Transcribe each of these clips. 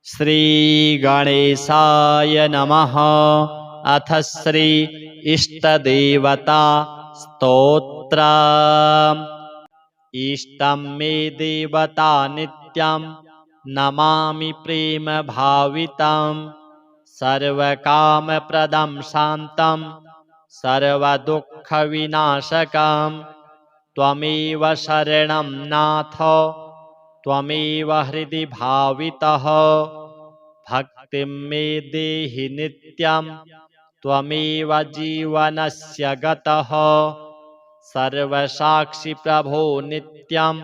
श्री गणेशाय नमः। अथ श्री इष्टदेवता स्तोत्र। इष्टं मे देवता नित्यं नमामि प्रेम भावितं सर्वकामप्रदं शान्तं सर्वदुःखविनाशकं त्वमेव शरणं नाथ त्वमेव हृदि भावितः भक्तिं मे देहि नित्यं त्वमेव जीवनस्य गतः सर्वसाक्षि प्रभो नित्यं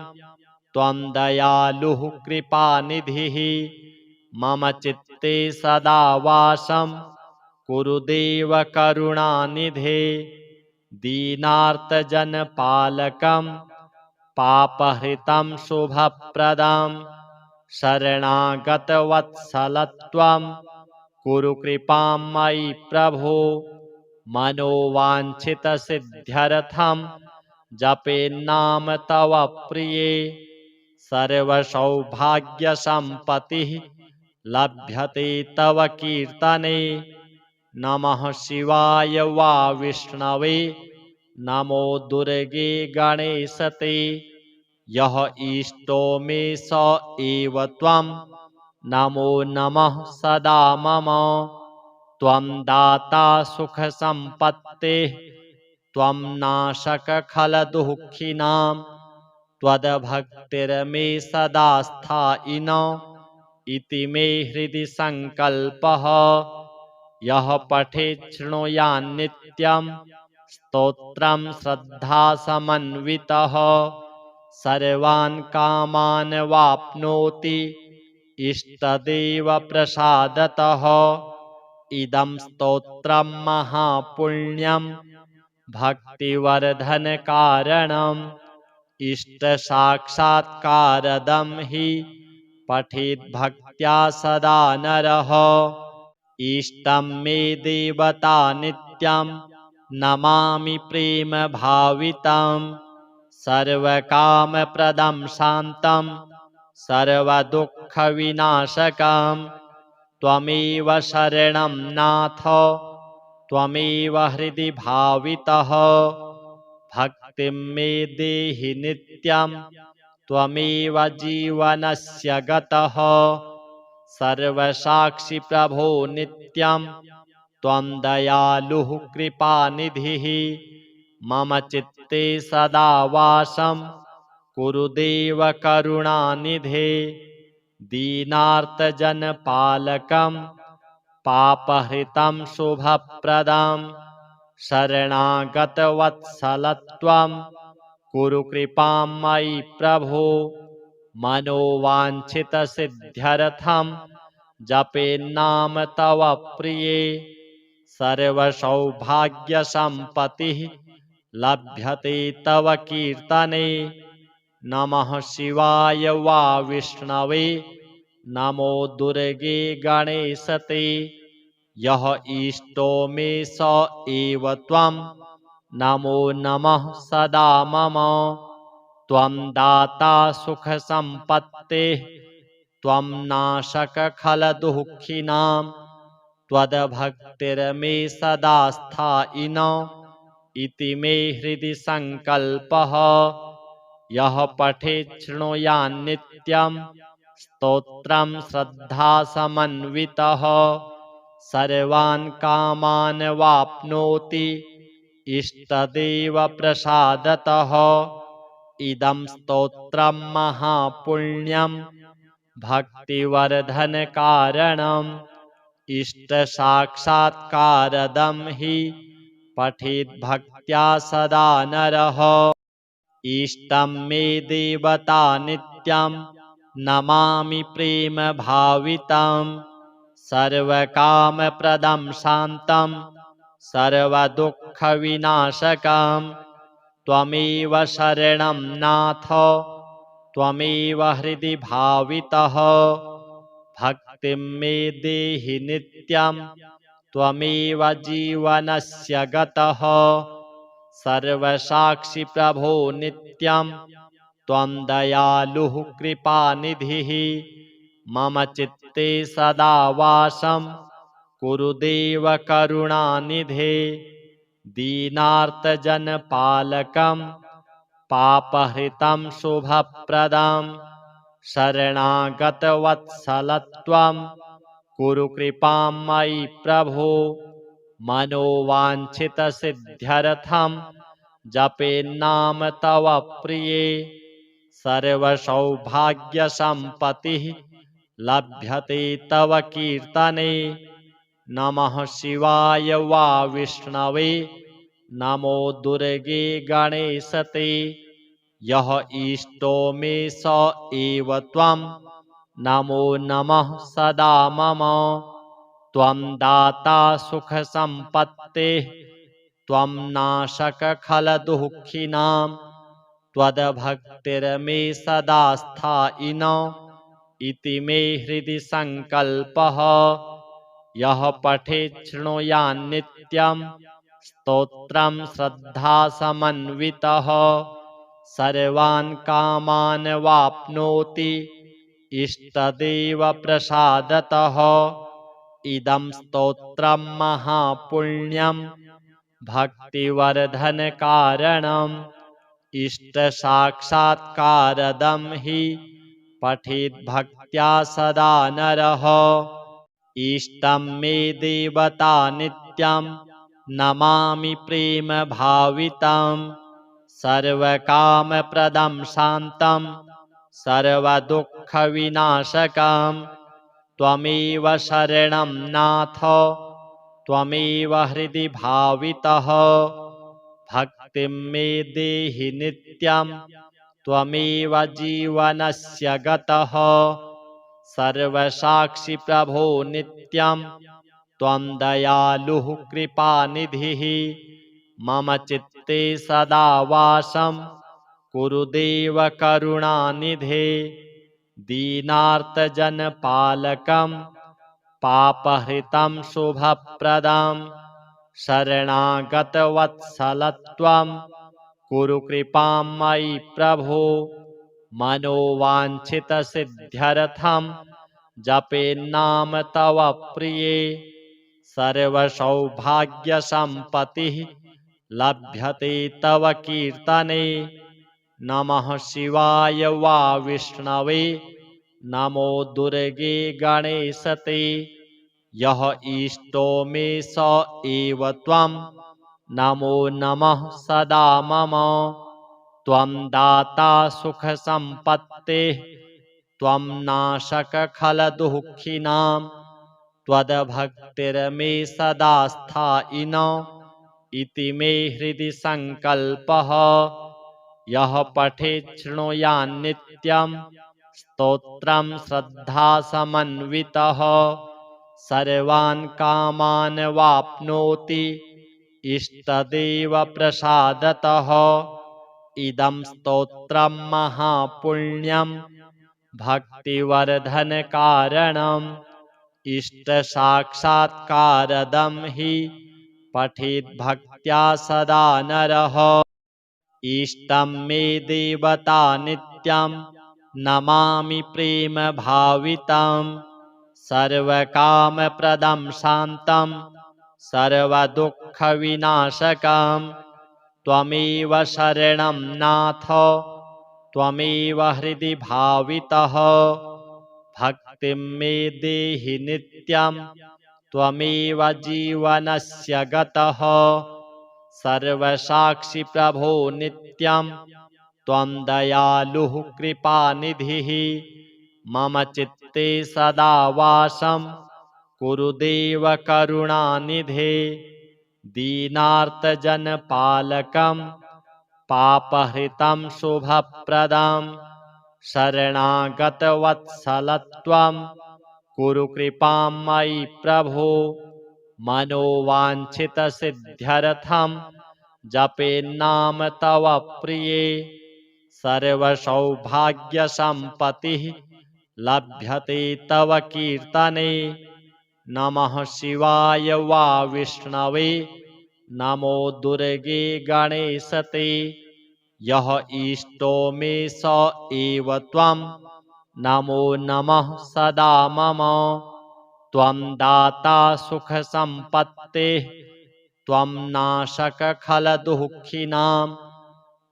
त्वं दयालुः कृपानिधिः मम चित्ते सदा वासं कुरु देव करुणानिधे दीनार्तजनपालकं पापहृतं शुभप्रदं शरणागतवत्सलत्वं कुरु कृपां मयि प्रभो मनोवाञ्छितसिद्ध्यर्थं जपेन्नाम तव प्रिये सर्वसौभाग्यसम्पत्तिः लभ्यते तव कीर्तने नमः शिवाय वा विष्णवे नमो दुर्गे गणेशते यः इष्टो मे स एव त्वं नमो नमः सदा मम त्वं दाता सुखसम्पत्तेः त्वं नाशकखलदुःखिनां त्वद्भक्तिर्मे सदा स्थायिनो इति मे हृदि सङ्कल्पः यः पठेत् शृणुयान्नित्यं स्तोत्रं श्रद्धासमन्वितः सर्वान् कामान् वाप्नोति इष्टदेवप्रसादतः इदं स्तोत्रं महापुण्यं भक्तिवर्धनकारणम् इष्टसाक्षात्कारदं हि पठेद्भक्त्या सदा नरः इष्टं मे देवता नित्यं नमामि प्रेम भावितं सर्वकामप्रदं शान्तं सर्वदुःखविनाशकं त्वमेव शरणं नाथ त्वमेव हृदि भावितः भक्तिं मे देहि नित्यं त्वमेव जीवनस्य गतः सर्वसाक्षि प्रभो नित्यं त्वं दयालुः कृपानिधिः मम चित्ते सदा वासं कुरु देव करुणानिधे दीनार्तजनपालकं पापहृतं शुभप्रदं शरणागतवत्सलत्वं कुरु कृपां मयि प्रभो मनोवाञ्छितसिद्ध्यर्थं जपेन्नाम तव प्रिये सर्वसौभाग्यसम्पत्तिः लभ्यते तव कीर्तने नमः शिवाय वा विष्णवे नमो दुर्गे गणेशते यः इष्टो मे स एव त्वं नमो नमः सदा मम त्वं दाता सुखसम्पत्तेः त्वं नाशकखलदुःखिनां त्वद्भक्तिर्मे सदा स्थायिनो इति मे हृदि सङ्कल्पः यः पठेत् शृणुयान्नित्यं स्तोत्रं श्रद्धासमन्वितः सर्वान् कामान् वाप्नोति इष्टदेवप्रसादतः इदं स्तोत्रं महापुण्यं भक्तिवर्धनकारणम् इष्टसाक्षात्कारदं हि पठेद्भक्त्या सदा नरः इष्टं मे देवता नित्यं नमामि प्रेम भावितं सर्वकामप्रदं शान्तं सर्वदुःखविनाशकं त्वमेव शरणं नाथ त्वमेव हृदि भावितः भक्तिं मे देहि नित्यं त्वमेव जीवनस्य गतः सर्वसाक्षि प्रभो नित्यं त्वं दयालुः कृपानिधिः मम चित्ते चित्ते सदा वासं कुरु देव करुणानिधे दीनार्तजनपालकं पापहृतं शुभप्रदं शरणागतवत्सलत्वं कुरु कृपां मयि प्रभो मनोवाञ्छितसिद्ध्यर्थं जपेन्नाम तव प्रिये सर्वसौभाग्यसम्पत्तिः लभ्यते तव कीर्तने नमः शिवाय वा विष्णवे नमो दुर्गे गणेशते यः इष्टो मे स एव त्वं नमो नमः सदा मम त्वं दाता सुखसम्पत्तेः त्वं नाशक खलदुःखिनां त्वद्भक्तिर्मे सदा स्थायिनो इति मे हृदि सङ्कल्पः यः पठेत् शृणुयान्नित्यं स्तोत्रं श्रद्धासमन्वितः सर्वान् कामान् वाप्नोति इष्टदेवप्रसादतः इदं स्तोत्रं महापुण्यं भक्तिवर्धनकारणम् इष्टसाक्षात्कारदं हि पठेत् भक्त्या सदा नरः इष्टं मे देवता नित्यं नमामि प्रेमभावितं सर्वकामप्रदं शान्तं सर्वदुःखविनाशकं त्वमेव शरणं नाथ त्वमेव हृदि भावितः भक्तिं मे देहि नित्यं त्वमेव जीवनस्य गतः सर्वसाक्षि प्रभो नित्यं त्वं दयालुः कृपानिधिः मम चित्ते सदा वासं कुरु देव करुणानिधे दीनार्तजनपालकं पापहृतं शुभप्रदं शरणागतवत्सलत्वं कुरु कृपां मयि प्रभो मनोवाञ्छितसिद्ध्यर्थं जपेन्नाम तव प्रिये सर्वसौभाग्यसम्पत्तिः लभ्यते तव कीर्तने नमः शिवाय वा विष्णवे नमो दुर्गे गणेशते यः इष्टो मे स एव त्वं नमो नमः सदा मम त्वं दाता सुखसम्पत्तेः त्वं नाशक खलदुःखिनां त्वद्भक्तिर्मे सदा स्थायिनो इति मे हृदि सङ्कल्पः यः पठेत् शृणुयान्नित्यं स्तोत्रं श्रद्धासमन्वितः सर्वान् कामान् वाप्नोति इष्टदेवप्रसादतः इदं स्तोत्रं महापुण्यं भक्तिवर्धनकारणम् इष्टसाक्षात्कारदं हि पठेत् भक्त्या सदा नरः इष्टं मे देवता नित्यं नमामि प्रेमभावितं सर्वकामप्रदं शान्तं सर्वदुःखविनाशकं त्वमेव शरणं नाथ त्वमेव हृदि भावितः भक्तिं मे देहि नित्यं त्वमेव जीवनस्य गतः सर्वसाक्षि प्रभो नित्यं त्वं दयालुः कृपानिधिः मम चित्ते सदा वासं कुरु देव करुणानिधे दीनार्तजनपालकं पापहृतं शुभप्रदं शरणागतवत्सलत्वं कुरु कृपां मयि प्रभो मनोवाञ्छितसिद्ध्यर्थं जपेन्नाम तव प्रिये सर्वसौभाग्यसम्पत्तिः लभ्यते तव कीर्तने नमः शिवाय वा विष्णवे नमो दुर्गे गणेशते यः इष्टो मे स एव त्वं नमो नमः सदा मम। त्वं दाता सुखसम्पत्तेः त्वं नाशक खलदुःखिनां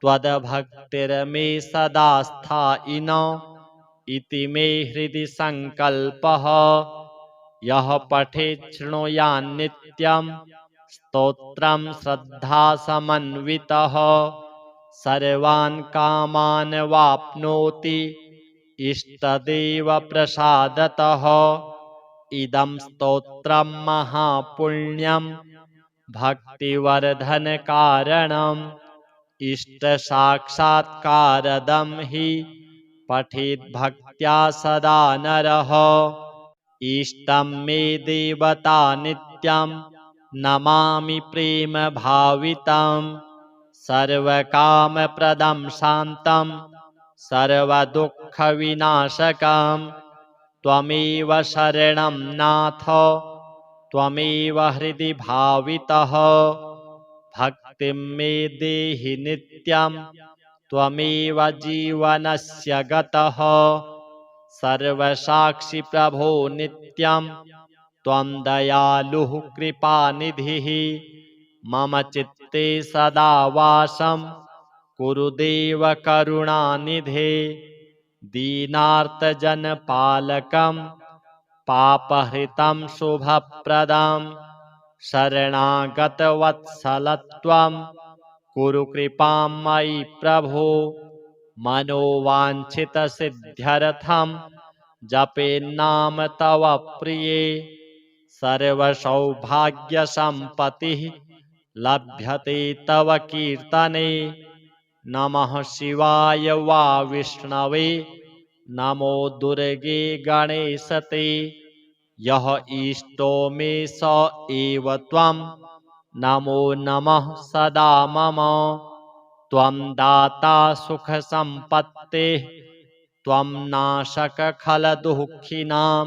त्वद्भक्तिर्मे सदा स्थायिनो इति मे हृदि सङ्कल्पः। यः पठेत् शृणुयान्नित्यं स्तोत्रं श्रद्धासमन्वितः सर्वान् कामान् वाप्नोति इष्टदेवप्रसादतः। इदं स्तोत्रं महापुण्यं भक्तिवर्धनकारणम् इष्टसाक्षात्कारदं हि पठेद्भक्त्या सदा नरः। इष्टं मे देवता नित्यं नमामि प्रेमभावितं सर्वकामप्रदं शान्तं सर्वदुःखविनाशकं त्वमेव शरणं नाथ त्वमेव हृदि भावितः। भक्तिं मे देहि नित्यं त्वमेव जीवनस्य गतः सर्वसाक्षि प्रभो नित्यं त्वं दयालुः कृपानिधिः। मम चित्ते सदा वासं कुरु देव करुणानिधे दीनार्तजनपालकं पापहृतं शुभप्रदं शरणागतवत्सलत्वं कुरु कृपां मयि प्रभो। मनोवाञ्छितसिद्ध्यर्थं जपेन्नाम तव प्रिये सर्वसौभाग्यसम्पत्तिः लभ्यते तव कीर्तने। नमः शिवाय वा विष्णवे नमो दुर्गे गणेशते। यः इष्टो मे स एव त्वं नमो नमः सदा मम। त्वं दाता सुखसम्पत्तेः त्वं नाशक खलदुःखिनां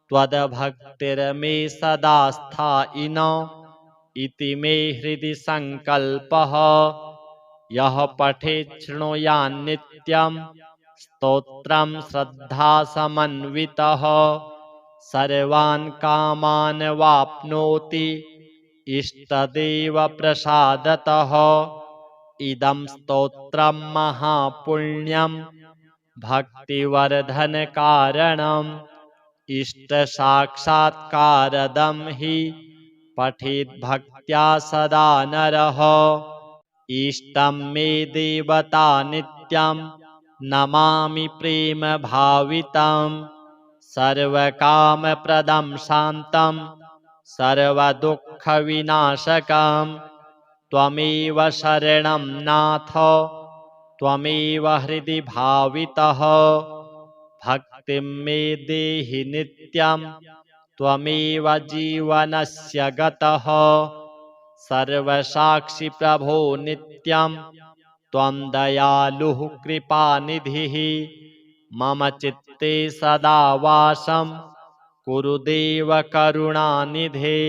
त्वद्भक्तिर्मे सदा स्थायिनो इति मे हृदि सङ्कल्पः। यः पठेत् शृणुयान्नित्यं स्तोत्रं श्रद्धासमन्वितः सर्वान् कामान् वाप्नोति इष्टदेवप्रसादतः। इदं स्तोत्रं महापुण्यं भक्तिवर्धनकारणम् इष्टसाक्षात्कारदं हि पठेद्भक्त्या सदा नरः। इष्टं मे देवता नित्यं नमामि प्रेमभावितं सर्वकामप्रदं शान्तं सर्वदुःखविनाशकं त्वमेव शरणं नाथ त्वमेव हृदि भावितः। भक्तिं मे देहि नित्यं त्वमेव जीवनस्य गतः सर्वसाक्षि प्रभो नित्यं त्वं दयालुः कृपानिधिः। मम चित्ते सदा वासं कुरु देव करुणानिधे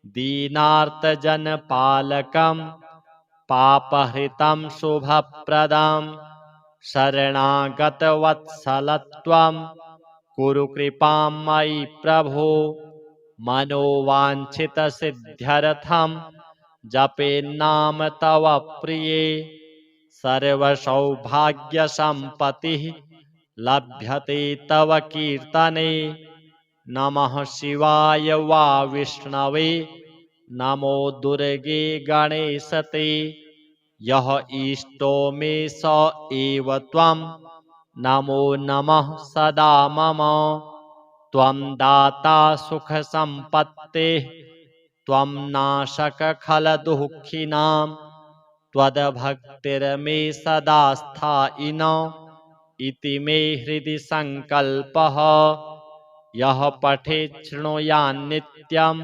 दीनार्तजनपालकं पापहृतं शुभप्रदं शरणागतवत्सलत्वं कुरु कृपां मयि प्रभो। मनोवाञ्छितसिद्ध्यर्थं जपेन्नाम तव प्रिये सर्वसौभाग्यसम्पत्तिः लभ्यते तव कीर्तने। नमः शिवाय वा विष्णवे नमो दुर्गे गणेशते। यः इष्टो मे स एव त्वं नमो नमः सदा मम। त्वं दाता सुखसम्पत्तेः त्वं नाशक खलदुःखिनां त्वद्भक्तिर्मे सदा स्थायिनो इति मे हृदि सङ्कल्पः। यः पठेत् शृणुयान्नित्यं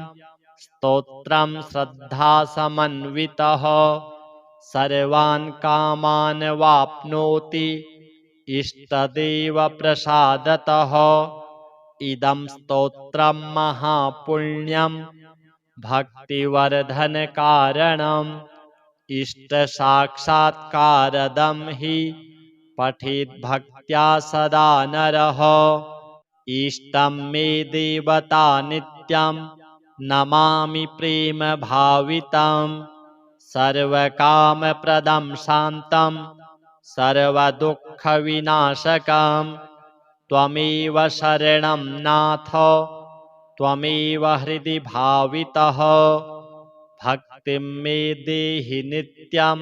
स्तोत्रं श्रद्धासमन्वितः सर्वान् कामान् वाप्नोति इष्टदेवप्रसादतः। इदं स्तोत्रं महापुण्यं भक्तिवर्धनकारणम् इष्टसाक्षात्कारदं हि पठेद्भक्त्या सदा नरः इष्टं मे देवता नित्यं नमामि प्रेम भावितं सर्वकामप्रदं शान्तं सर्वदुःखविनाशकं त्वमेव शरणं नाथ त्वमेव हृदि भावितः भक्तिं मे देहि नित्यं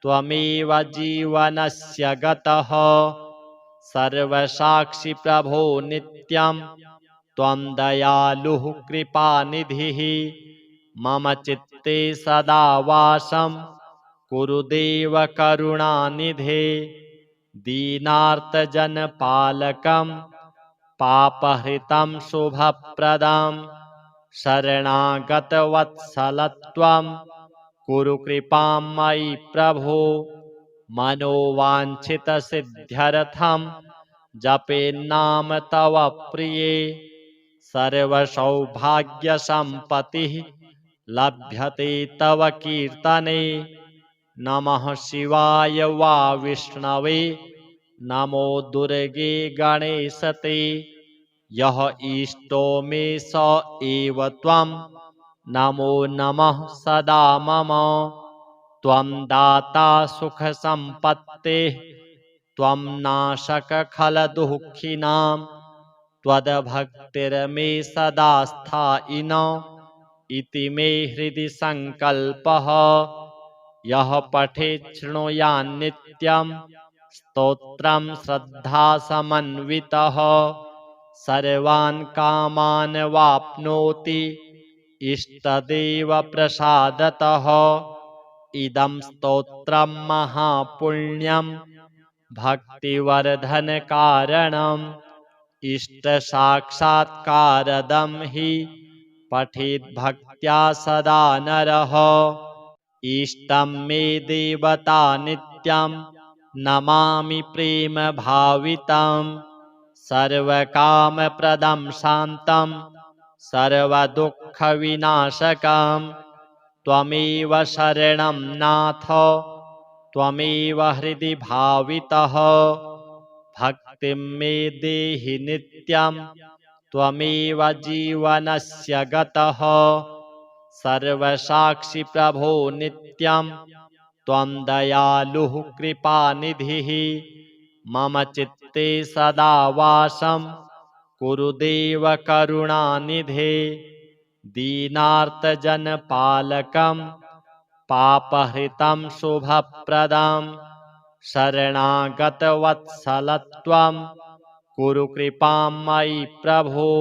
त्वमेव जीवनस्य गतः सर्वसाक्षि प्रभो नित्यं त्वं दयालुः कृपानिधिः मम चित्ते सदा वासं कुरु देव करुणानिधे दीनार्तजनपालकं पापहृतं शुभप्रदं शरणागतवत्सलत्वं कुरु कृपां मयि प्रभो मनोवाञ्छितसिद्ध्यर्थं जपेन्नाम तव प्रिये सर्वसौभाग्यसम्पत्तिः लभ्यते तव कीर्तने नमः शिवाय वा विष्णवे नमो दुर्गे गणेशते यः इष्टो मे स एव त्वं नमो नमः सदा मम त्वं दाता सुखसम्पत्तेः त्वं नाशकखलदुःखिनां त्वद्भक्तिर्मे सदा स्थायिनो इति मे हृदि सङ्कल्पः यः पठेत् शृणुयान्नित्यं स्तोत्रं श्रद्धासमन्वितः सर्वान् कामान् वाप्नोति इष्टदेवप्रसादतः इदं स्तोत्रं महापुण्यं भक्तिवर्धनकारणम् इष्टसाक्षात्कारदं हि पठेद्भक्त्या सदा नरः इष्टं मे देवता नित्यं नमामि प्रेम भावितं सर्वकामप्रदं शान्तं सर्वदुःखविनाशकं त्वमेव शरणं नाथ त्वमेव हृदि भावितः भक्तिं मे देहि नित्यं त्वमेव जीवनस्य गतः सर्वसाक्षि प्रभो नित्यं त्वं दयालुः कृपानिधिः मम चित्ते सदा वासं कुरु देव करुणानिधे दीनार्तजनपालकं पापहृतं शुभप्रदं शरणागतवत्सलत्वं कुरु कृपां मयि प्रभो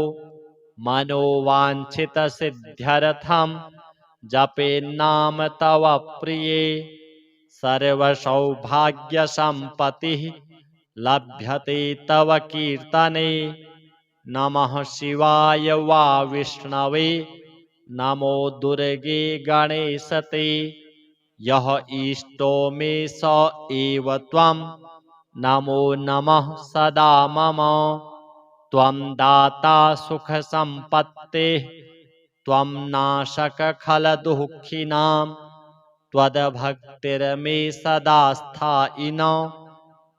मनोवाञ्छितसिद्ध्यर्थं जपेन्नाम तव प्रिये सर्वसौभाग्यसम्पत्तिः लभ्यते तव कीर्तने नमः शिवाय वा विष्णवे नमो दुर्गे गणेशते यः इष्टो मे स एव त्वं नमो नमः सदा मम त्वं दाता सुखसम्पत्तेः त्वं नाशकखलदुःखिनां त्वद्भक्तिर्मे सदा स्थायिनो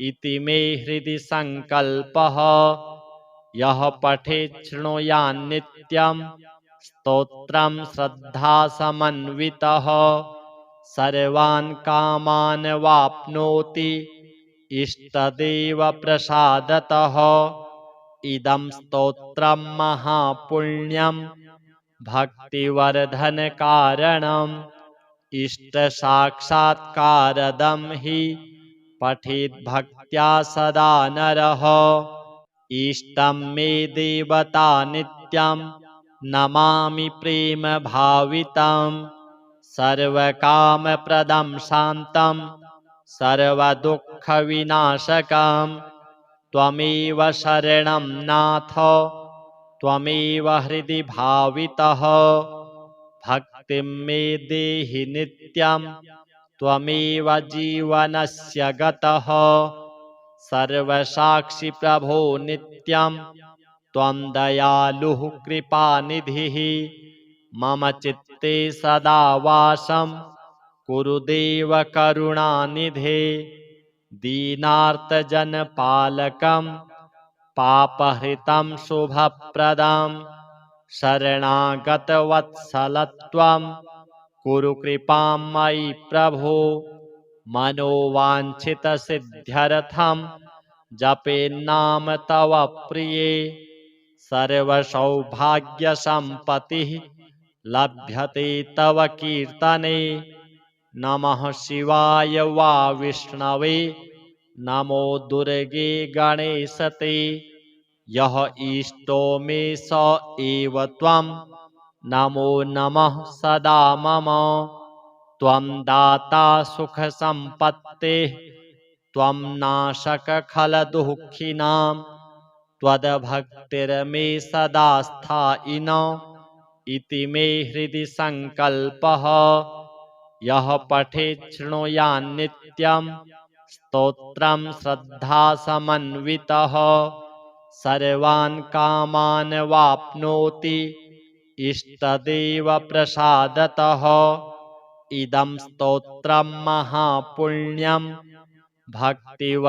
इति मे हृदि सङ्कल्पः यः पठेत् शृणुयान्नित्यं स्तोत्रं श्रद्धासमन्वितः सर्वान् कामान् वाप्नोति इष्टदेवप्रसादतः इदं स्तोत्रं महापुण्यं भक्तिवर्धनकारणम् इष्टसाक्षात्कारदं हि पठेद्भक्त्या सदा नरः इष्टं मे देवता नित्यं नमामि प्रेम भावितं सर्वकामप्रदं शान्तं सर्वदुःखविनाशकं त्वमेव शरणं नाथ त्वमेव हृदि भावितः भक्तिं मे देहि नित्यं त्वमेव जीवनस्य गतः सर्वसाक्षि प्रभो नित्यं त्वं दयालुः कृपानिधिः मम चित्ते सदा वासं कुरु देव करुणानिधे दीनार्तजनपालकं पापहृतं शुभप्रदं शरणागतवत्सलत्वं कुरु कृपां मयि प्रभो मनोवाञ्छितसिद्ध्यर्थं जपेन्नाम तव प्रिये सर्वसौभाग्यसम्पत्तिः लभ्यते तव कीर्तने नमः शिवाय वा विष्णवे नमो दुर्गे गणेशते यः इष्टो मे स एव त्वं नमो नमः सदा मम त्वं दाता सुखसम्पत्तेः त्वं नाशकखलदुःखिनां त्वद्भक्तिर्मे सदा स्थायिनो इति मे हृदि सङ्कल्पः यः पठेत् शृणुयान्नित्यं स्तोत्रं श्रद्धासमन्वितः सर्वान् कामान् वाप्नोति इष्टदेवप्रसादतः इदं स्तोत्रं महापुण्यं भक्तिवर्धनकारणम्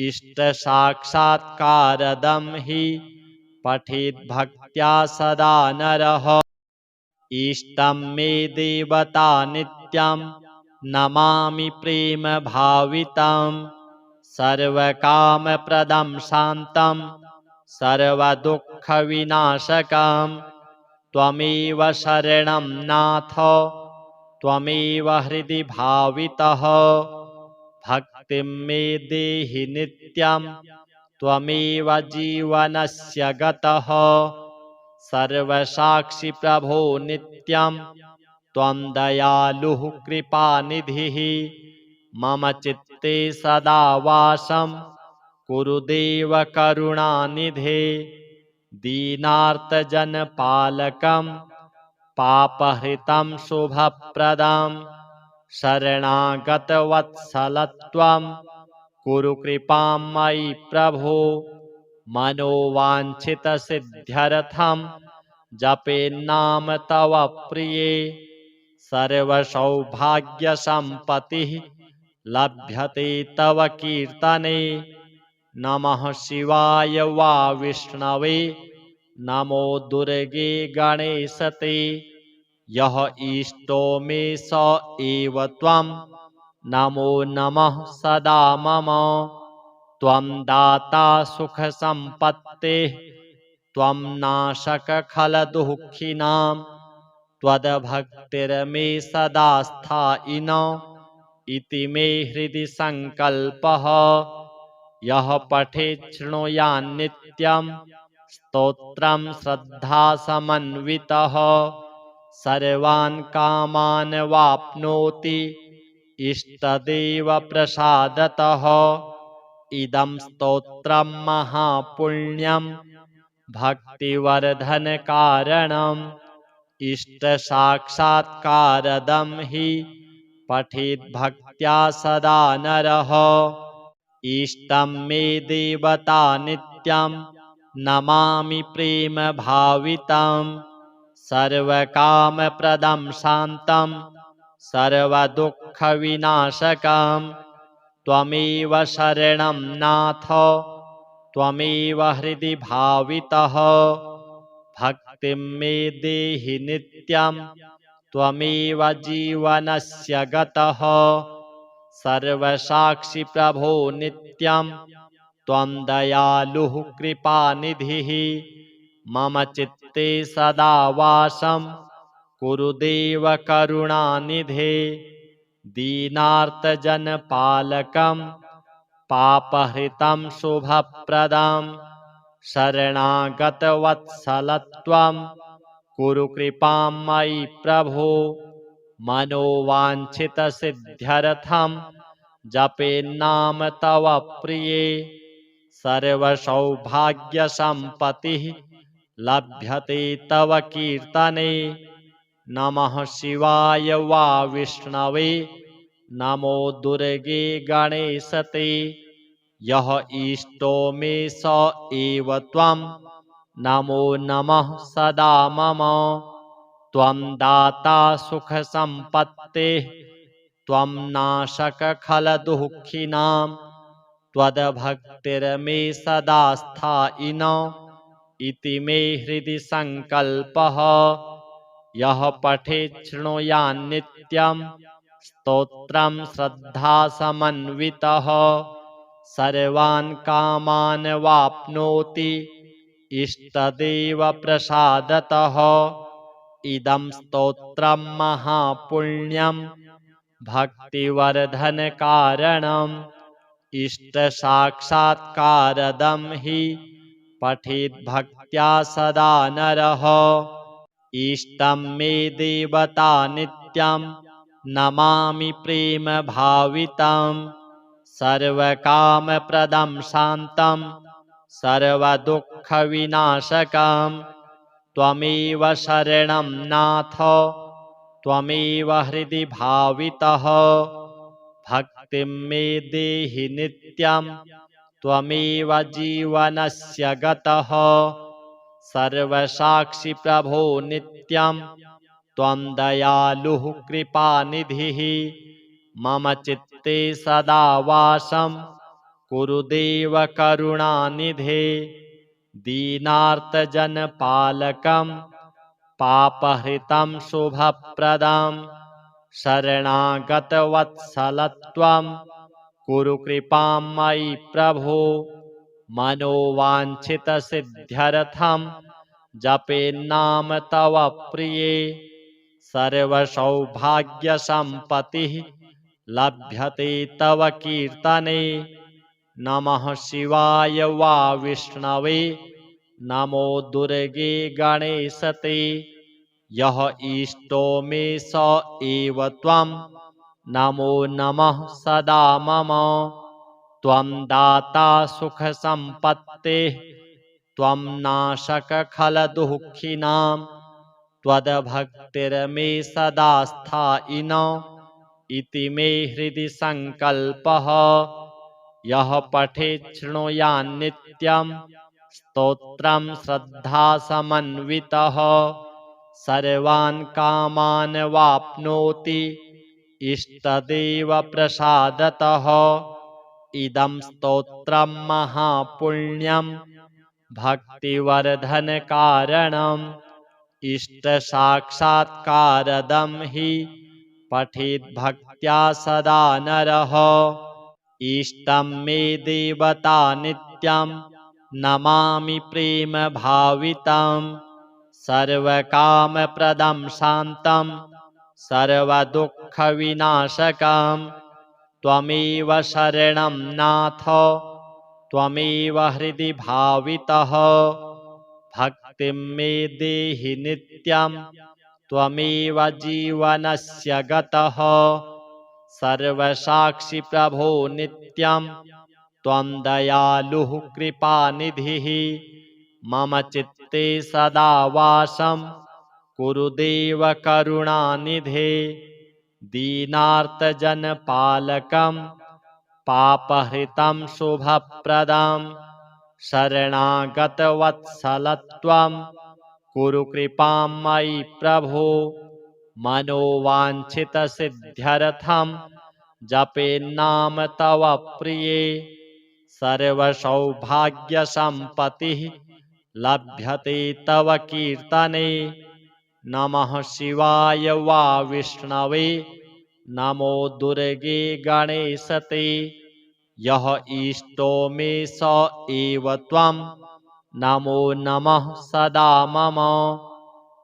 इष्टसाक्षात्कारदं हि पठेद्भक्त्या सदा नरः इष्टं मे देवता नित्यं नमामि प्रेमभावितं सर्वकामप्रदं शान्तं सर्वदुःखविनाशकं त्वमेव शरणं नाथ त्वमेव हृदि भावितः भक्तिं मे देहि नित्यं त्वमेव जीवनस्य गतः सर्वसाक्षि प्रभो नित्यं त्वं दयालुः कृपानिधिः मम चित्ते सदा वासं कुरु देव करुणानिधे दीनार्तजनपालकं पापहृतं शुभप्रदं शरणागतवत्सलत्वं कुरु कृपां मयि प्रभो मनोवाञ्छितसिद्ध्यर्थं जपेन्नाम तव प्रिये सर्वसौभाग्यसम्पत्तिः लभ्यते तव कीर्तने नमः शिवाय वा विष्णवे नमो दुर्गे गणेशते यः इष्टो मे स एव त्वं नमो नमः सदा मम त्वं दाता सुखसम्पत्तेः त्वं नाशकखलदुःखिनां त्वद्भक्तिर्मे सदा स्थायिनो इति मे हृदि सङ्कल्पः यः पठेत् शृणुयान्नित्यं स्तोत्रं श्रद्धासमन्वितः सर्वान् कामान् वाप्नोति इष्टदेवप्रसादतः इदं स्तोत्रं महापुण्यं भक्तिवर्धनकारणम् इष्टसाक्षात्कारदं हि पठेद्भक्त्या सदा नरः इष्टं मे देवता नित्यं नमामि प्रेमभावितं सर्वकामप्रदं शान्तं सर्वदुःखविनाशकं त्वमेव शरणं नाथ त्वमेव हृदि भावितः भक्तिं मे देहि नित्यं त्वमेव जीवनस्य गतः सर्वसाक्षि प्रभो नित्यं त्वं दयालुः कृपानिधिः मम चित्ते सदा वासं कुरु देव करुणानिधे दीनार्तजनपालकं पापहृतं शुभप्रदं शरणागतवत्सलत्वं कुरु कृपां मयि प्रभो मनोवाञ्छितसिद्ध्यर्थं जपेन्नाम तव प्रिये सर्वसौभाग्यसम्पत्तिः लभ्यते तव कीर्तने नमः शिवाय वा विष्णवे नमो दुर्गे गणेशते यः इष्टो मे स एव त्वं नमो नमः सदा मम त्वं दाता सुखसम्पत्तेः त्वं नाशकखलदुःखिनां त्वद्भक्तिर्मे सदा स्थायिनो इति मे हृदि सङ्कल्पः। यः पठेत् शृणुयान्नित्यं स्तोत्रं श्रद्धासमन्वितः सर्वान् कामान् वाप्नोति इष्टदेवप्रसादतः। इदं स्तोत्रं महापुण्यं भक्तिवर्धनकारणम् इष्टसाक्षात्कारदं हि पठेद्भक्त्या सदा नरः। इष्टं मे देवता नित्यं नमामि प्रेमभावितं सर्वकामप्रदं शान्तं सर्वदुःखविनाशकं त्वमेव शरणं नाथ त्वमेव हृदि भावितः। भक्तिं मे देहि नित्यं त्वमेव जीवनस्य गतः। सर्वसाक्षि प्रभो नित्यं त्वं दयालुः कृपानिधिः मम चित्ते सदा वासं कुरु देव करुणानिधे। दीनार्तजनपालकं पापहृतं शुभप्रदं शरणागतवत्सलत्वं कुरु कृपां मयि प्रभो। मनोवाञ्छितसिद्ध्यर्थं जपेन्नाम तव प्रिये सर्वसौभाग्यसम्पत्तिः लभ्यते तव कीर्तने। नमः शिवाय वा विष्णवे नमो दुर्गे गणेशते। यः इष्टो मे स एव त्वं नमो नमः सदा मम। त्वं दाता सुखसम्पत्तेः त्वं नाशकखलदुःखिनां त्वद्भक्तिर्मे सदा स्थायिनो इति मे हृदि सङ्कल्पः। यः पठेत् शृणुयान्नित्यं स्तोत्रं श्रद्धासमन्वितः सर्वान् कामान् वाप्नोति इष्टदेवप्रसादतः। इदं स्तोत्रं महापुण्यं भक्तिवर्धनकारणम् इष्टसाक्षात्कारदं हि पठेद्भक्त्या सदा नरः। इष्टं मे देवता नित्यं नमामि प्रेमभावितं सर्वकामप्रदं शान्तं सर्वदुःखविनाशकं त्वमेव शरणं नाथ त्वमेव हृदि भावितः। भक्तिं मे देहि नित्यं त्वमेव जीवनस्य गतः। सर्वसाक्षि प्रभो नित्यं त्वं दयालुः कृपानिधिः मम चित्ते सदा वासं कुरु देव करुणानिधे। दीनार्तजनपालकं पापहृतं शुभप्रदं शरणागतवत्सलत्वं कुरु कृपां मयि प्रभो। मनोवाञ्छितसिद्ध्यर्थं जपेन्नाम तव प्रिये सर्वसौभाग्यसम्पत्तिः लभ्यते तव कीर्तने। नमः शिवाय वा विष्णवे नमो दुर्गे गणेशते। यः इष्टो मे स एव त्वं नमो नमः सदा मम।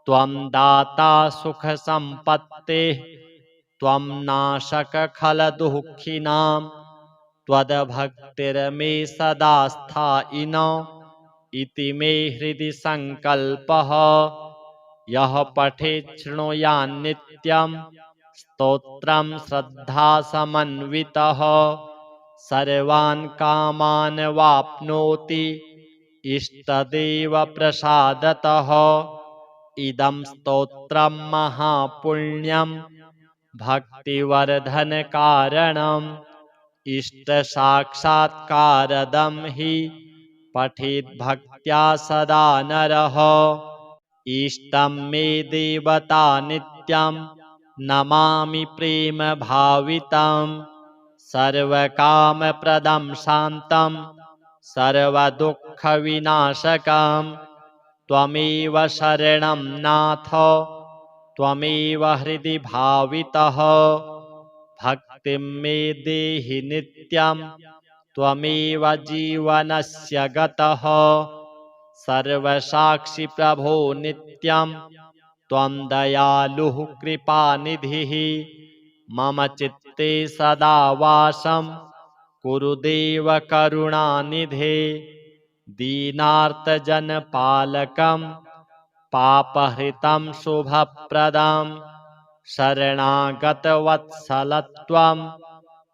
त्वं दाता सुखसम्पत्तेः त्वं नाशकखलदुःखिनां त्वद्भक्तिर्मे सदा स्थायिनो इति मे हृदि सङ्कल्पः। यः पठेत् शृणुयान्नित्यं स्तोत्रं श्रद्धासमन्वितः सर्वान् कामान् वाप्नोति इष्टदेवप्रसादतः। इदं स्तोत्रं महापुण्यं भक्तिवर्धनकारणम् इष्टसाक्षात्कारदं हि पठेद्भक्त्या सदा नरः। इष्टं मे देवता नित्यं नमामि प्रेमभावितं सर्वकामप्रदं शान्तं सर्वदुःखविनाशकं त्वमेव शरणं नाथ त्वमेव हृदि भावितः भक्तिं मे देहि नित्यं त्वमेव जीवनस्य गतः सर्वसाक्षि प्रभो नित्यं त्वं दयालुः कृपानिधिः मम चित्ते सदा वासं कुरु देव करुणानिधे दीनार्तजनपालकं पापहृतं शुभप्रदं शरणागतवत्सलत्वं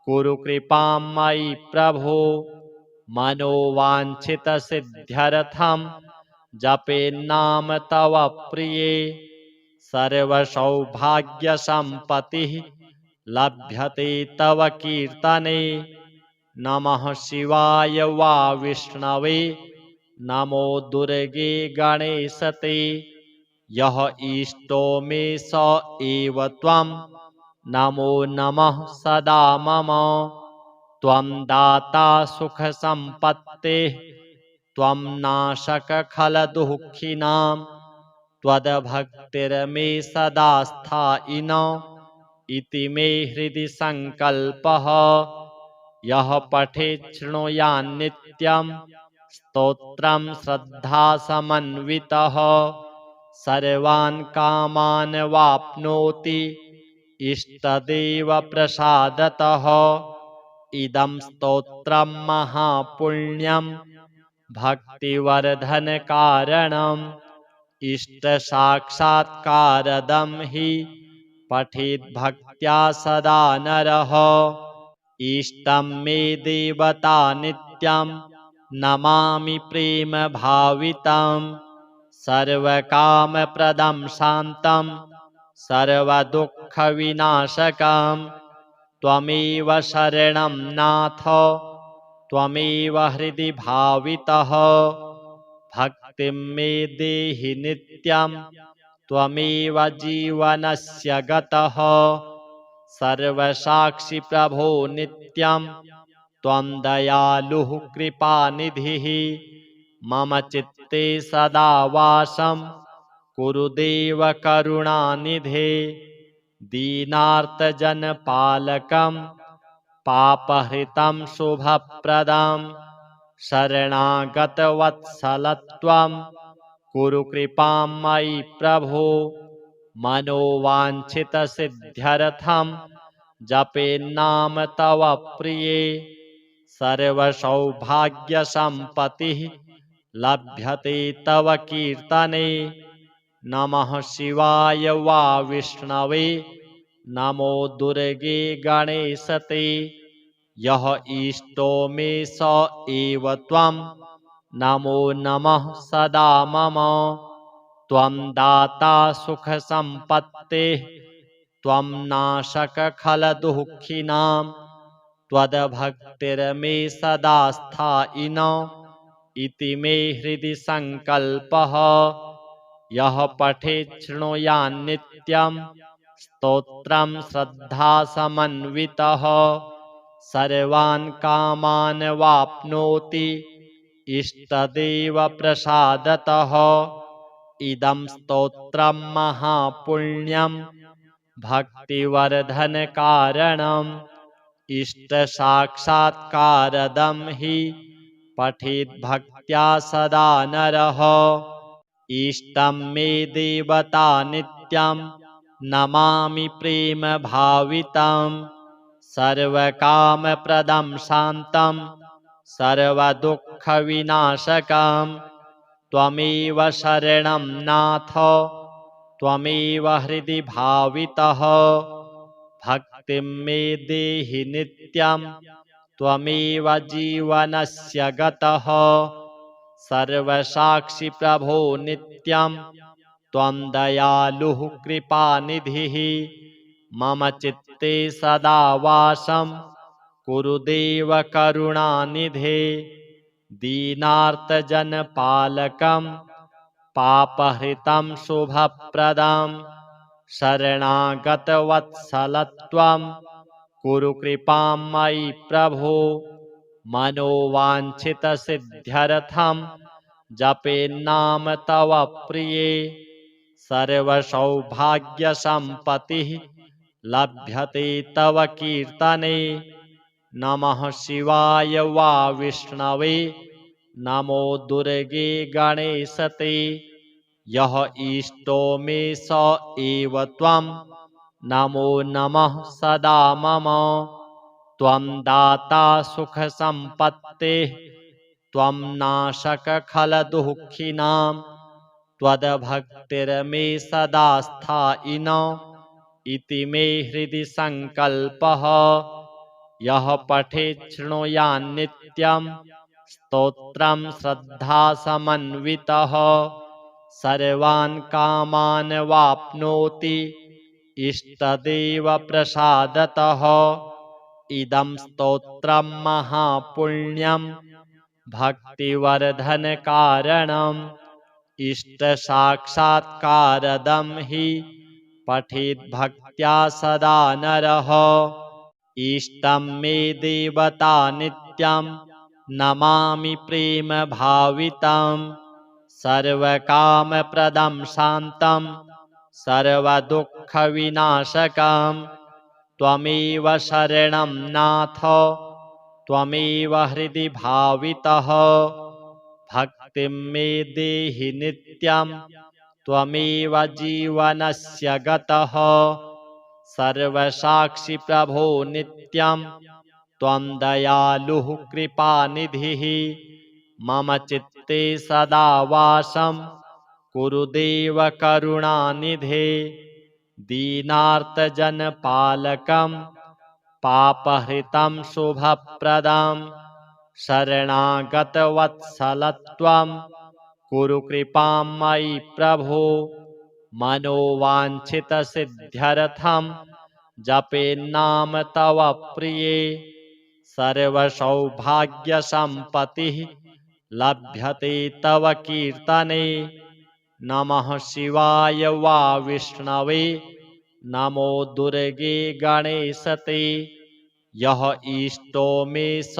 कुरु कृपां मयि प्रभो मनोवाञ्छितसिद्ध्यर्थं जपेन्नाम तव प्रिये सर्वसौभाग्यसम्पत्तिः लभ्यते तव कीर्तने नमः शिवाय वा विष्णवे नमो दुर्गे गणेशते यः इष्टो मे स एव त्वं नमो नमः सदा मम त्वं दाता सुखसम्पत्तेः त्वं नाशकखलदुःखिनां त्वद्भक्तिर्मे सदा स्थायिनो इति मे हृदि सङ्कल्पः यः पठेत् शृणुयान्नित्यं स्तोत्रं श्रद्धासमन्वितः सर्वान् कामान् वाप्नोति इष्टदेवप्रसादतः इदं स्तोत्रं महापुण्यं भक्तिवर्धनकारणम् इष्टसाक्षात्कारदं हि पठेद्भक्त्या सदा नरः इष्टं मे देवता नित्यं नमामि प्रेमभावितं सर्वकामप्रदं शान्तं सर्वदुःखविनाशकं त्वमेव शरणं नाथ त्वमेव हृदि भावितः भक्तिं मे देहि नित्यं त्वमेव जीवनस्य गतः सर्वसाक्षि प्रभो नित्यं त्वं दयालुः कृपानिधिः मम चित्ते सदा वासं कुरु देव करुणानिधे दीनार्तजनपालकं पापहृतं शुभप्रदं शरणागतवत्सलत्वं कुरु कृपां मयि प्रभो मनोवाञ्छितसिद्ध्यर्थं जपेन्नाम तव प्रिये सर्वसौभाग्यसम्पत्तिः लभ्यते तव कीर्तने नमः शिवाय वा विष्णवे नमो दुर्गे गणेशते यः इष्टो मे स एव त्वं नमो नमः सदा मम त्वं दाता सुखसम्पत्तेः त्वं नाशकखलदुःखिनां त्वद्भक्तिर्मे सदा स्थायिनो इति मे हृदि सङ्कल्पः यः पठेत् शृणुयान्नित्यं स्तोत्रं श्रद्धासमन्वितः सर्वान् कामान् वाप्नोति इष्टदेवप्रसादतः इदं स्तोत्रं महापुण्यं भक्तिवर्धनकारणम् इष्टसाक्षात्कारदं हि पठेद्भक्त्या सदा नरः इष्टं मे देवता नित्यं नमामि प्रेमभावितं सर्वकामप्रदं शान्तं सर्वदुःखविनाशकं त्वमेव शरणं नाथ त्वमेव हृदि भावितः भक्तिं मे देहि नित्यं त्वमेव जीवनस्य गतः सर्वसाक्षि प्रभो नित्यं त्वं दयालुः कृपानिधिः मम चित्ते सदा वासं कुरु देव करुणानिधे दीनार्तजनपालकं पापहृतं शुभप्रदं शरणागतवत्सलत्वं कुरु कृपां मयि प्रभो मनोवाञ्छितसिद्ध्यर्थं जपेन्नाम तव प्रिये सर्वसौभाग्यसम्पत्तिः लभ्यते तव कीर्तने नमः शिवाय वा विष्णवे नमो दुर्गे गणेशते यः इष्टो मे स एव त्वं नमो नमः सदा मम त्वं दाता सुखसम्पत्तेः त्वं नाशकखलदुःखिनां त्वद्भक्तिर्मे सदा स्थायिनो इति मे हृदि सङ्कल्पः यः पठेत् शृणुयान्नित्यं स्तोत्रं श्रद्धासमन्वितः सर्वान् कामान् वाप्नोति इष्टदेवप्रसादतः इदं स्तोत्रं महापुण्यं भक्तिवर्धनकारणम् इष्टसाक्षात्कारदं हि पठेद्भक्त्या सदा नरः इष्टं मे देवता नित्यं नमामि प्रेमभावितं सर्वकामप्रदं शान्तं सर्वदुःखविनाशकं त्वमेव शरणं नाथ त्वमेव हृदि भावितः भक्तिं मे देहि नित्यं त्वमेव जीवनस्य गतः सर्वसाक्षि प्रभो नित्यं त्वं दयालुः कृपानिधिः मम चित्ते सदा वासं कुरु देव करुणानिधे दीनार्तजनपालकं पापहृतं शुभप्रदं शरणागतवत्सलत्वं कुरु कृपां मयि प्रभो मनोवाञ्छितसिद्ध्यर्थं जपेन्नाम तव प्रिये सर्वसौभाग्यसम्पत्तिः लभ्यते तव कीर्तने नमः शिवाय वा विष्णवे नमो दुर्गे गणेशते यः इष्टो मे स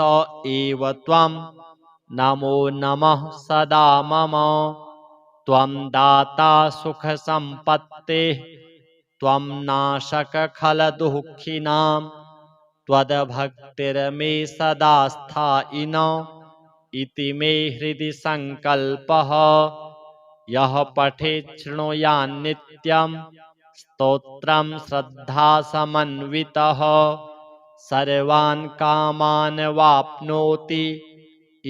एव त्वं नमो नमः सदा मम त्वं दाता सुखसम्पत्तेः त्वं नाशकखलदुःखिनां त्वद्भक्तिर्मे सदा स्थायिनो इति मे हृदि सङ्कल्पः यः पठेत् शृणुयान्नित्यं स्तोत्रं श्रद्धासमन्वितः सर्वान् कामान् वाप्नोति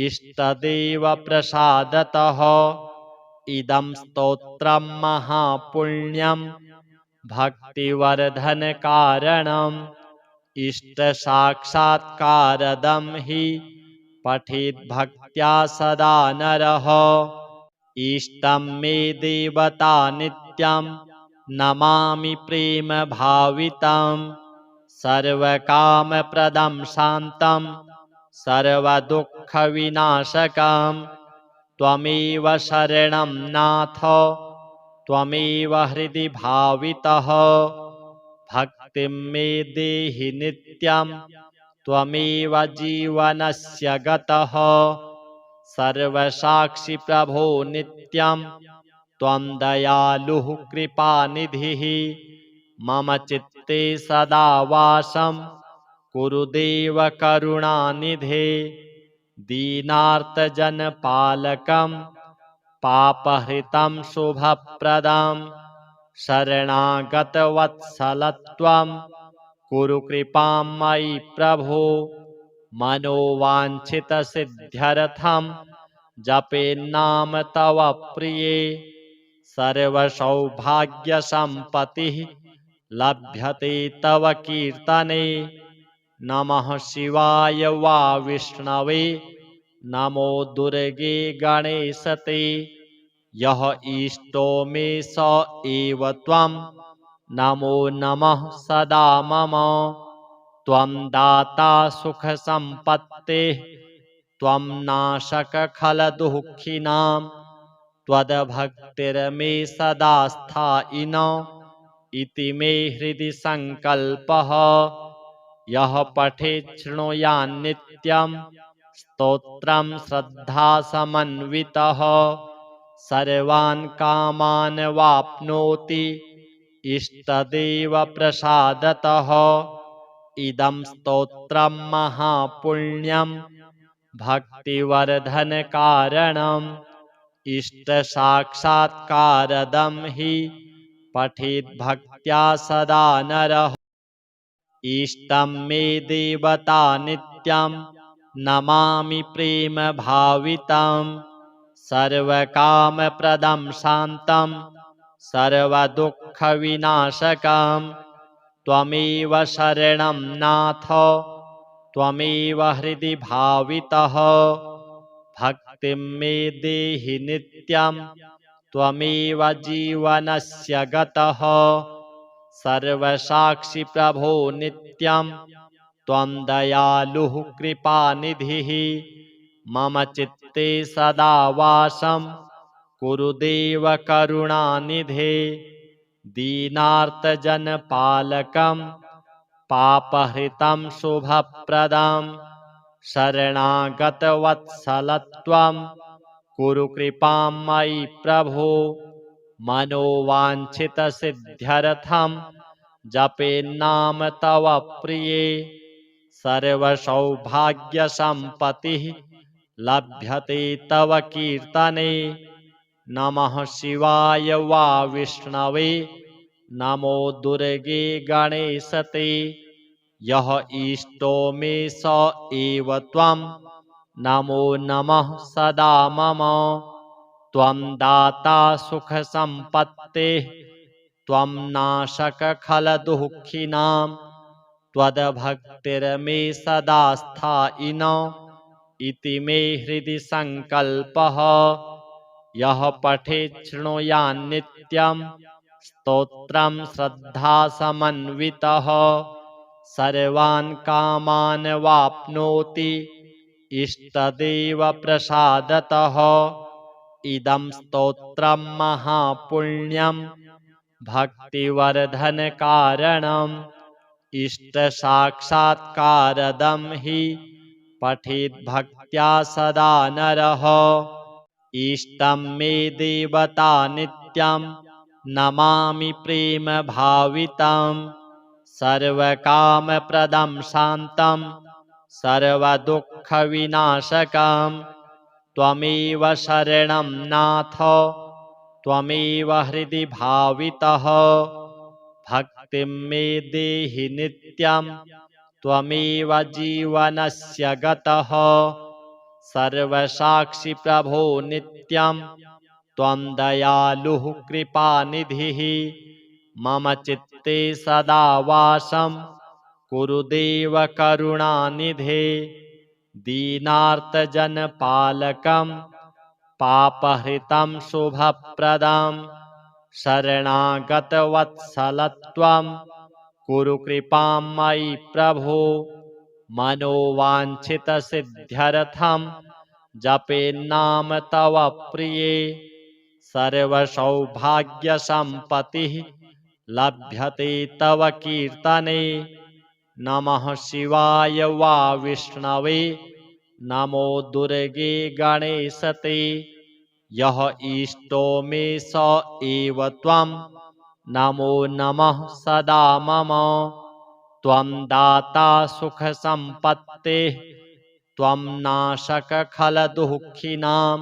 इष्टदेवप्रसादतः इदं स्तोत्रं महापुण्यं भक्तिवर्धनकारणम् इष्टसाक्षात्कारदं हि पठेद्भक्त्या सदा नरः इष्टं मे देवता नित्यं नमामि प्रेमभावितं सर्वकामप्रदं शान्तं सर्वदुःखविनाशकं त्वमेव शरणं नाथ त्वमेव हृदि भावितः भक्तिं मे देहि नित्यं त्वमेव जीवनस्य गतः सर्वसाक्षि प्रभो नित्यं त्वं दयालुः कृपानिधिः मम चित्ते सदा वासं कुरु देव करुणानिधे दीनार्तजनपालकं पापहृतं शुभप्रदं शरणागतवत्सलत्वं कुरु कृपां मयि प्रभो मनोवाञ्छितसिद्ध्यर्थं जपेन्नाम तव प्रिये सर्वसौभाग्यसम्पत्तिः लभ्यते तव कीर्तने नमः शिवाय वा विष्णवे नमो दुर्गे गणेशते यः इष्टो मे स एव त्वं नमो नमः सदा मम त्वं दाता सुखसम्पत्तेः त्वं नाशकखलदुःखिनां त्वद्भक्तिर्मे सदा स्थायिनो इति मे हृदि संकल्पः। यः पठेत् शृणुयान्नित्यं स्तोत्रं श्रद्धासमन्वितः सर्वान् कामान् वाप्नोति इष्टदेवप्रसादतः। इदं स्तोत्रं महापुण्यं भक्तिवर्धनकारणम् इष्टसाक्षात्कारदं हि पठेत् भक्त्या सदा नरः। इष्टं मे देवता नित्यं नमामि प्रेम भावितं सर्वकामप्रदं शान्तं सर्वदुःखविनाशकं त्वमेव शरणं नाथ त्वमेव हृदि भावितः। भक्तिं मे देहि नित्यं त्वमेव जीवनस्य गतः। सर्वसाक्षि प्रभो नित्यं त्वं दयालुः कृपानिधिः मम चित्ते सदा वासं कुरु देव करुणानिधे। दीनार्तजनपालकं पापहृतं शुभप्रदं शरणागतवत्सलत्वं कुरु कृपां मयि प्रभो। मनोवाञ्छितसिद्ध्यर्थं जपेन्नाम तव प्रिये सर्वसौभाग्यसम्पत्तिः लभ्यते तव कीर्तने। नमः शिवाय वा विष्णवे नमो दुर्गे गणेशते। यः इष्टो मे स एव त्वं नमो नमः सदा मम। त्वं दाता सुखसम्पत्तेः त्वं नाशकखलदुःखिनां त्वद्भक्तिर्मे सदा स्थायिनो इति मे हृदि संकल्पः। यः पठेत् शृणुयान्नित्यं स्तोत्रं श्रद्धासमन्वितः सर्वान् कामान् वाप्नोति इष्टदेवप्रसादतः। इदं स्तोत्रं महापुण्यं भक्तिवर्धनकारणम् इष्टसाक्षात्कारदं हि पठेत् भक्त्या सदा नरः। इष्टं मे देवता नित्यं नमामि प्रेम भावितं सर्वकामप्रदं शान्तं सर्वदुःखविनाशकं त्वमेव शरणं नाथ त्वमेव हृदि भावितः। भक्तिं मे देहि नित्यं त्वमेव जीवनस्य गतः। सर्वसाक्षि प्रभो नित्यं त्वं दयालुः कृपानिधिः मम चित्ते सदा वासं कुरु देव करुणानिधे। दीनार्तजनपालकं पापहृतं शुभप्रदं शरणागतवत्सलत्वं कुरु कृपां मयि प्रभो। मनोवाञ्छितसिद्ध्यर्थं जपेन्नाम तव प्रिये सर्वसौभाग्यसम्पत्तिः लभ्यते तव कीर्तने। नमः शिवाय वा विष्णवे नमो दुर्गे गणेशते। यः इष्टो मे स एव त्वं नमो नमः सदा मम। त्वं दाता सुखसम्पत्तेः त्वं नाशकखलदुःखिनां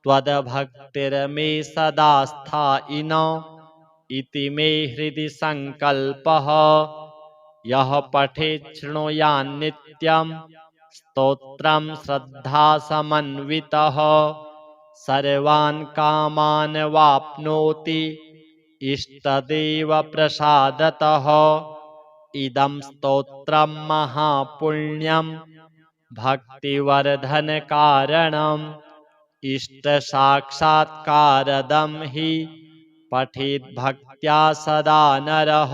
त्वद्भक्तिर्मे सदा स्थायिनो इति मे हृदि संकल्पः। यः पठेत् शृणुयान्नित्यं स्तोत्रं श्रद्धासमन्वितः सर्वान् कामान् वाप्नोति इष्टदेवप्रसादतः। इदं स्तोत्रं महापुण्यं भक्तिवर्धनकारणम् इष्टसाक्षात्कारदं हि पठेत् भक्त्या सदा नरः।